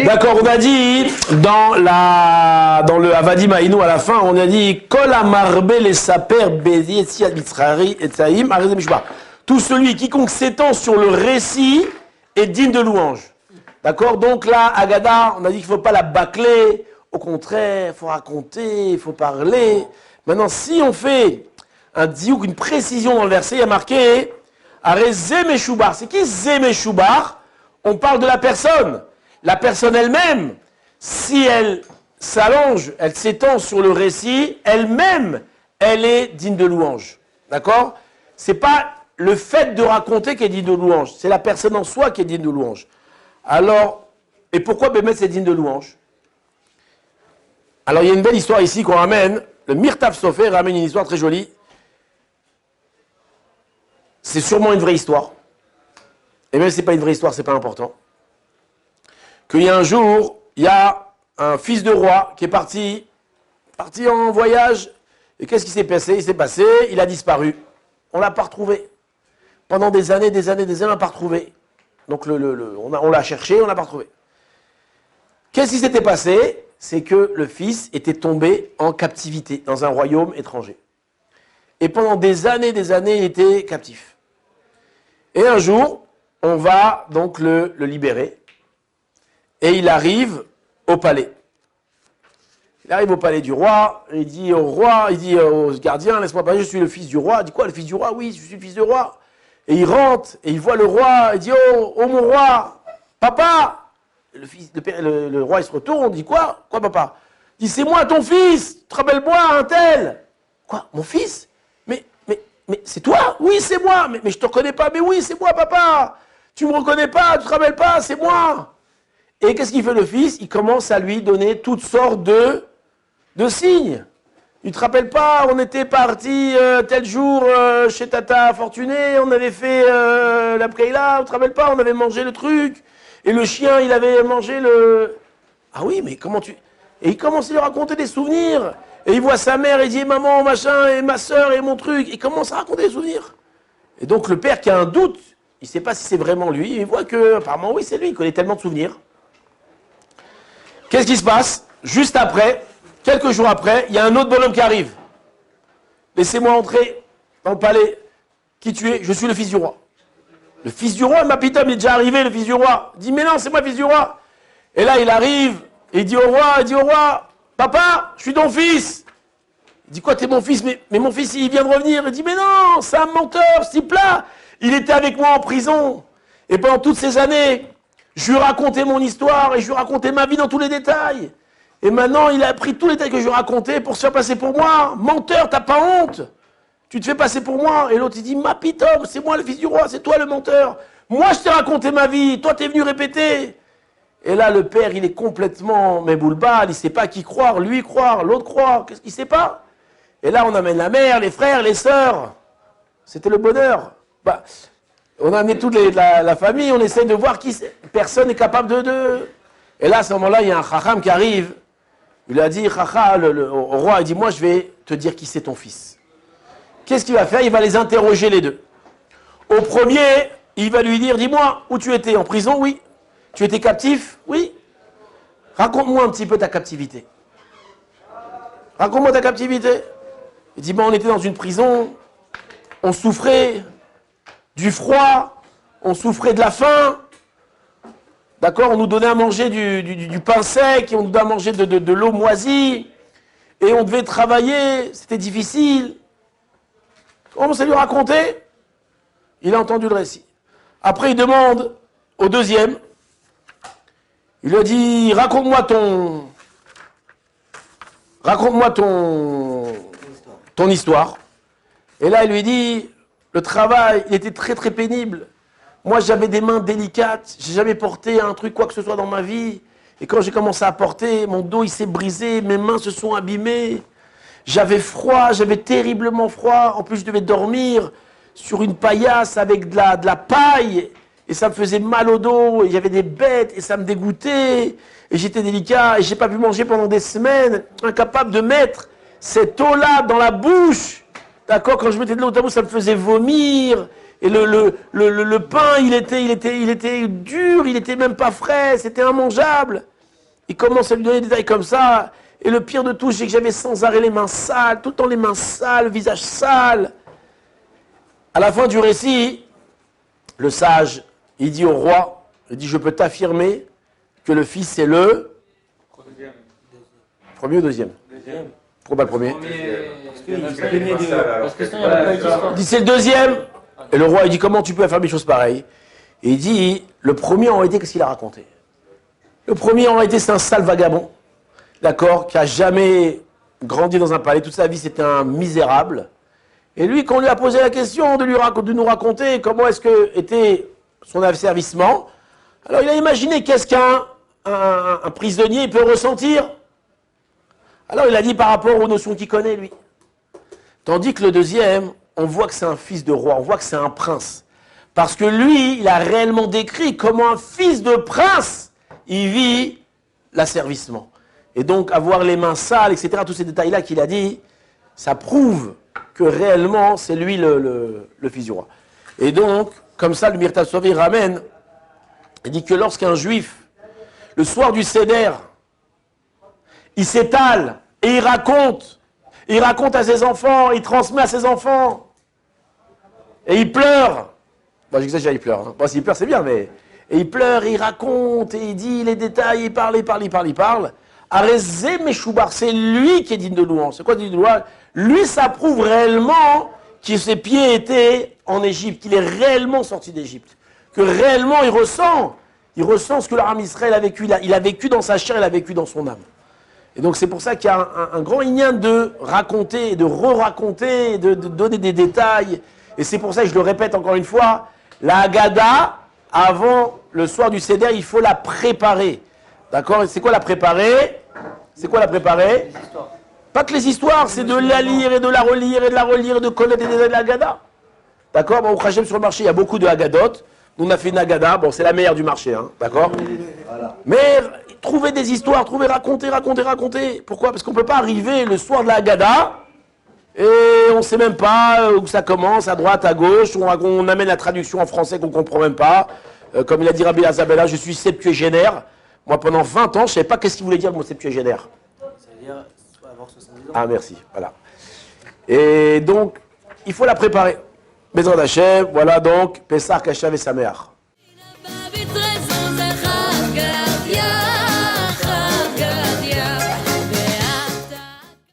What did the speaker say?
D'accord, on a dit dans le Avadim Haïnou à la fin, on a dit Kol amarbe les saper bedi et mitzrari et tsaïm arrêtez mishba. Tout celui quiconque s'étend sur le récit est digne de louange. D'accord, donc là, Agada, on a dit qu'il ne faut pas la bâcler. Au contraire, il faut raconter, il faut parler. Maintenant, si on fait un diouk, une précision dans le verset, il y a marqué Aré Zemeshoubar. C'est qui Zemeshoubar? On parle de la personne. La personne elle-même, si elle s'allonge, elle s'étend sur le récit, elle-même, elle est digne de louange. D'accord? C'est pas le fait de raconter qui est digne de louange, c'est la personne en soi qui est digne de louange. Alors, et pourquoi Bémet c'est digne de louange? Alors, il y a une belle histoire ici qu'on ramène. Le Mirtaf Sofer ramène une histoire très jolie. C'est sûrement une vraie histoire. Et même si ce n'est pas une vraie histoire, c'est pas important. Qu'il y a un jour, il y a un fils de roi qui est parti en voyage. Et qu'est-ce qui s'est passé? Il a disparu. On ne l'a pas retrouvé. Pendant des années, on ne l'a pas retrouvé. Donc on l'a cherché, on ne l'a pas retrouvé. Qu'est-ce qui s'était passé? C'est que le fils était tombé en captivité dans un royaume étranger. Et pendant des années, il était captif. Et un jour, on va donc le libérer. Et il arrive au palais. Il arrive au palais du roi, et il dit au roi, il dit au gardien, laisse-moi passer, je suis le fils du roi. Il dit quoi, le fils du roi? Oui, je suis le fils du roi. Et il rentre, et il voit le roi, il dit oh mon roi, papa. Le roi il se retourne, il dit quoi papa? Il dit c'est moi ton fils, tu te rappelles moi un tel? Quoi, mon fils? Mais c'est toi? Oui, c'est moi, mais je te reconnais pas, mais oui, c'est moi papa. Tu me reconnais pas, tu te rappelles pas, c'est moi. Et qu'est-ce qu'il fait le fils? Il commence à lui donner toutes sortes de signes. Tu te rappelles pas, on était parti tel jour chez Tata Fortuné, on avait fait la Preila, tu te rappelles pas, on avait mangé le truc, et le chien, il avait mangé le... Ah oui, mais comment tu... Et il commence à lui raconter des souvenirs, et il voit sa mère, et il dit maman, machin, et ma soeur, et mon truc, il commence à raconter des souvenirs. Et donc le père qui a un doute, il ne sait pas si c'est vraiment lui, il voit que, apparemment oui, c'est lui, il connaît tellement de souvenirs. Qu'est-ce qui se passe? Juste après, quelques jours après, il y a un autre bonhomme qui arrive. Laissez-moi entrer dans le palais. Qui tu es? Je suis le fils du roi. Le fils du roi, ma pita, il est déjà arrivé, le fils du roi. Il dit, mais non, c'est moi le fils du roi. Et là, il arrive, et il dit au roi, papa, je suis ton fils. Il dit, quoi, t'es mon fils? Mais mon fils, il vient de revenir. Il dit, mais non, c'est un menteur, ce type-là. Il était avec moi en prison. Et pendant toutes ces années, je lui racontais mon histoire et je lui racontais ma vie dans tous les détails. Et maintenant, il a appris tous les détails que je lui racontais pour se faire passer pour moi. Menteur, t'as pas honte? Tu te fais passer pour moi? Et l'autre, il dit, ma pitom, c'est moi le fils du roi, c'est toi le menteur. Moi, je t'ai raconté ma vie, toi, t'es venu répéter. Et là, le père, il est complètement méboulbal, il ne sait pas qui croire, lui croire, l'autre croire, qu'est-ce qu'il ne sait pas? Et là, on amène la mère, les frères, les sœurs. C'était le bonheur. On a amené toute la famille, on essaie de voir qui personne n'est capable de... Et là, à ce moment-là, il y a un chacham qui arrive. Il a dit, chacha, au roi, il dit, moi, je vais te dire qui c'est ton fils. Qu'est-ce qu'il va faire? Il va les interroger les deux. Au premier, il va lui dire, dis-moi, où tu étais? En prison? Oui. Tu étais captif? Oui. Raconte-moi un petit peu ta captivité. Raconte-moi ta captivité. Il dit, on était dans une prison, on souffrait du froid, on souffrait de la faim. D'accord, on nous donnait à manger du pain sec, et on nous donnait à manger de l'eau moisie, et on devait travailler, c'était difficile. On commence à lui raconter, il a entendu le récit. Après, il demande au deuxième, il lui a dit, raconte-moi ton histoire. Et là, il lui dit, le travail, il était très très pénible. Moi, j'avais des mains délicates, j'ai jamais porté un truc, quoi que ce soit dans ma vie. Et quand j'ai commencé à porter, mon dos, il s'est brisé, mes mains se sont abîmées. J'avais froid, j'avais terriblement froid. En plus, je devais dormir sur une paillasse avec de la paille. Et ça me faisait mal au dos, et il y avait des bêtes, et ça me dégoûtait. Et j'étais délicat, et j'ai pas pu manger pendant des semaines, incapable de mettre cette eau-là dans la bouche. D'accord, quand je mettais de l'eau au tabout, ça me faisait vomir. Et le pain, il était dur, il était même pas frais, c'était immangeable. Il commence à lui donner des détails comme ça. Et le pire de tout, c'est que j'avais sans arrêt les mains sales, tout le temps les mains sales, le visage sale. À la fin du récit, le sage, il dit au roi, il dit, je peux t'affirmer que le fils c'est le premier ou deuxième? Pourquoi pas le premier? Il dit, c'est le deuxième. Et le roi, il dit, comment tu peux affirmer des choses pareilles? Et il dit, le premier en réalité, qu'est-ce qu'il a raconté? Le premier en réalité, c'est un sale vagabond, d'accord, qui a jamais grandi dans un palais. Toute sa vie, c'était un misérable. Et lui, quand on lui a posé la question de nous raconter comment est-ce que était son asservissement, alors il a imaginé qu'est-ce qu'un un prisonnier peut ressentir. Alors il a dit par rapport aux notions qu'il connaît, lui. Tandis que le deuxième, on voit que c'est un fils de roi, on voit que c'est un prince. Parce que lui, il a réellement décrit comment un fils de prince, il vit l'asservissement. Et donc avoir les mains sales, etc., tous ces détails-là qu'il a dit, ça prouve que réellement c'est lui le fils du roi. Et donc, comme ça, le Mirta Sovi ramène, il dit que lorsqu'un juif, le soir du Seder, il s'étale et il raconte à ses enfants, il transmet à ses enfants, et il pleure. Bon, j'exagère, il pleure. Hein. Bon, s'il pleure, c'est bien, mais... Et il pleure, il raconte, et il dit les détails, il parle. Arezé Meshoubar, c'est lui qui est digne de louange. C'est quoi digne de louange? Lui, ça prouve réellement que ses pieds étaient en Égypte, qu'il est réellement sorti d'Égypte. Que réellement, il ressent ce que l'Aram Israël a vécu. Il a vécu dans sa chair, il a vécu dans son âme. Et donc c'est pour ça qu'il y a un grand lien de raconter, de re-raconter, de donner des détails. Et c'est pour ça, je le répète encore une fois, la Haggadah, avant le soir du Seder, il faut la préparer. D'accord? C'est quoi la préparer? C'est quoi la préparer? Pas que les histoires, c'est de la lire et de la relire et de la relire et de connaître les détails de la Haggadah. D'accord? Bon, au Hachem, sur le marché, il y a beaucoup de Haggadot. Nous, on a fait une Haggadah. Bon, c'est la meilleure du marché. Hein, d'accord? Voilà. Mais trouver des histoires, raconter. Pourquoi? Parce qu'on ne peut pas arriver le soir de la Haggadah et on ne sait même pas où ça commence, à droite, à gauche. On amène la traduction en français qu'on ne comprend même pas. Comme il a dit Rabbi Azabella, je suis septuagénaire. Moi, pendant 20 ans, je ne savais pas qu'est-ce qu'il voulait dire le mot septuagénaire. Ça veut dire avoir 70 ans. Ah, merci. Voilà. Et donc, il faut la préparer. Bezrat Hashem, voilà donc, Pessah, Kashav et Sameach.